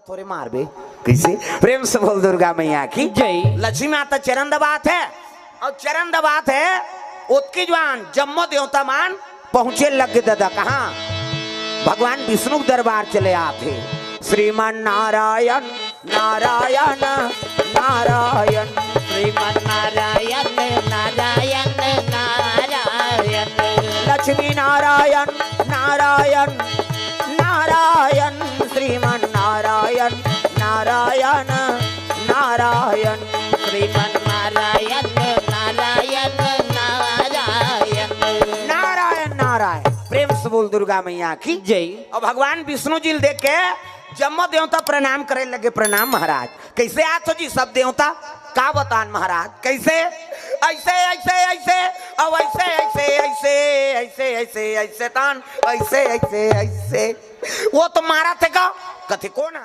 थोड़े मार बे कैसे प्रेम से बोल दुर्गा मैया की जय। लक्ष्मी माता चरण दबात है और चरण दबात है उत्की जवान जम्मो देवता मान पहुंचे लग दादा कहा भगवान विष्णु दरबार चले आते श्रीमान नारायण नारायण नारायण श्रीमन नारायण नारायण नारायण लक्ष्मी नारायण नारायण नारायण श्रीमान नारायण नारायण नारायण श्रीमन नारायण नारायण नारायण नारायण नारायण प्रेम से बोल दुर्गा मैया की जय। और भगवान विष्णु जी देख के जम्मो देवता प्रणाम करे लगे प्रणाम महाराज कैसे आते हो जी सब देवता का बतान महाराज कैसे ऐसे ऐसे ऐसे अब ऐसे ऐसे ऐसे ऐसे ऐसे ऐसे तान ऐसे ऐसे ऐसे वो तो मारा थे का कथे कौन